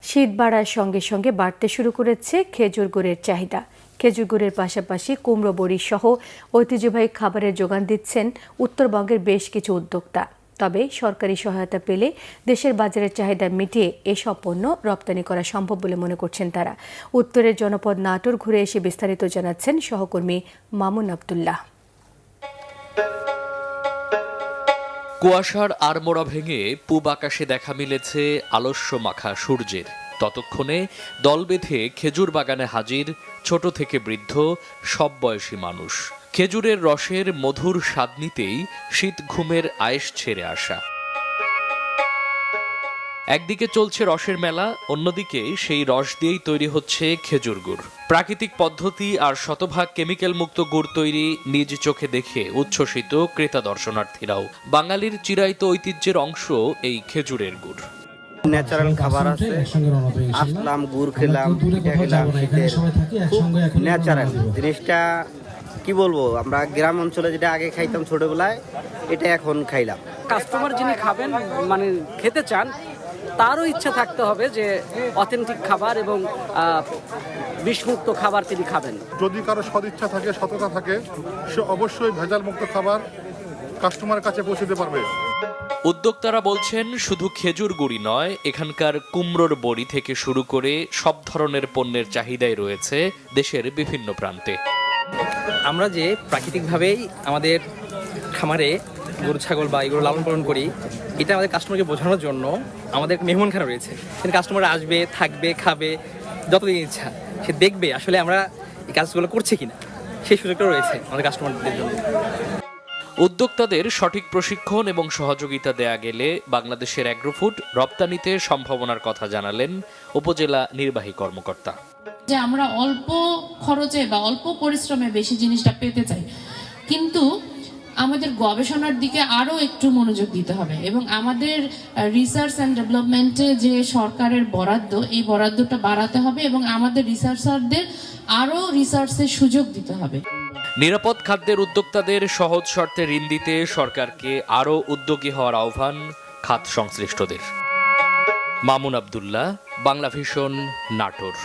শীত বাড়ার সঙ্গে সঙ্গে বাড়তে শুরু করেছে খেজুর গুড়ের চাহিদা। খেজুর গুড়ের পাশাপাশি কুমড়ো বড়ি সহ ঐতিহ্যবাহী খাবারের যোগান দিচ্ছেন উত্তরবঙ্গের বেশ কিছু উদ্যোক্তা। তবে সরকারি সহায়তা পেলে দেশের বাজারের চাহিদা মিটিয়ে এসব পণ্য রপ্তানি করা সম্ভব বলে মনে করছেন তারা। উত্তরের জনপদ নাটোর ঘুরে এসে বিস্তারিত জানাচ্ছেন সহকর্মী মামুন আবদুল্লাহ। কুয়াশার আড়মোড়া ভেঙে পূব আকাশে দেখা মিলেছে আলস্য মাখা সূর্যের। ততক্ষণে দল বেঁধে খেজুর বাগানে হাজির ছোট থেকে বৃদ্ধ সব বয়সী মানুষ। খেজুরের রসের মধুর স্বাদ নিতেই শীত ঘুমের আয়েশ ছেড়ে আসা। একদিকে চলছে রসের মেলা, অন্যদিকে সেই রস দিয়েই তৈরি হচ্ছে খেজুর গুড়। প্রাকৃতিক পদ্ধতি আর শতভাগ কেমিক্যাল মুক্ত গুড় তৈরি নিজ চোখে দেখে উচ্ছ্বসিত ক্রেতা দর্শনার্থীরাও। বাঙালির চিরায়ত ঐতিহ্যের অংশ এই খেজুরের গুড়। ন্যাচারাল খাবার আছে, আসলাম গুড় খেলাম, পিঠা খেলাম, ন্যাচারাল জিনিসটা কি বলবো, আমরা গ্রাম অঞ্চলে যেটা আগে খাইতাম ছোটবেলায়, এটা এখন খাইলাম। কাস্টমার যিনি খাবেন মানে খেতে চান, তারও ইচ্ছা থাকতে হবে যে অথেন্টিক খাবার এবং বিষমুক্ত খাবার তিনি খাবেন। যদি কারো সদিচ্ছা থাকে, সততা থাকে, সে অবশ্যই ভেজাল মুক্ত খাবার কাস্টমারের কাছে পৌঁছে দিতে পারবে। উদ্যোক্তারা বলছেন, শুধু খেজুর গুড়ই নয়, এখানকার কুমড়োর বড়ি থেকে শুরু করে সব ধরনের পণ্যের চাহিদাই রয়েছে দেশের বিভিন্ন প্রান্তে। আমরা যে প্রাকৃতিকভাবেই আমাদের খামারে গরু ছাগল বা এগুলো লালন পালন করি, এটা আমাদের কাস্টমারকে বোঝানোর জন্য আমাদের মেহমানখানা রয়েছে। সেখানে কাস্টমার আসবে, থাকবে, খাবে, যতদিন ইচ্ছা সে দেখবে আসলে আমরা এই কাজগুলো করছি কিনা, সেই সুযোগটা রয়েছে আমাদের কাস্টমারদের জন্য। উদ্যোক্তাদের সঠিক প্রশিক্ষণ এবং সহযোগিতা দেয়া গেলে বাংলাদেশের অ্যাগ্রোফুড রপ্তানিতে সম্ভাবনার কথা জানালেন উপজেলা নির্বাহী কর্মকর্তা। যে আমরা অল্প খরচে বা অল্প পরিশ্রমে বেশি জিনিসটা পেতে চাই, কিন্তু আমাদের গবেষণার দিকে আরো একটু মনোযোগ দিতে হবে এবং আমাদের রিসার্চ অ্যান্ড ডেভেলপমেন্টে যে সরকারের বরাদ্দ, এই বরাদ্দটা বাড়াতে হবে এবং আমাদের রিসার্চারদের আরো রিসার্চের সুযোগ দিতে হবে। নিরাপদ খাদ্যের উদ্যোক্তাদের সহজ শর্তে ঋণ দিতে সরকারকে আরও উদ্যোগী হওয়ার আহ্বান খাত সংশ্লিষ্টদের। মামুন আবদুল্লাহ, বাংলা ভিশন, নাটোর।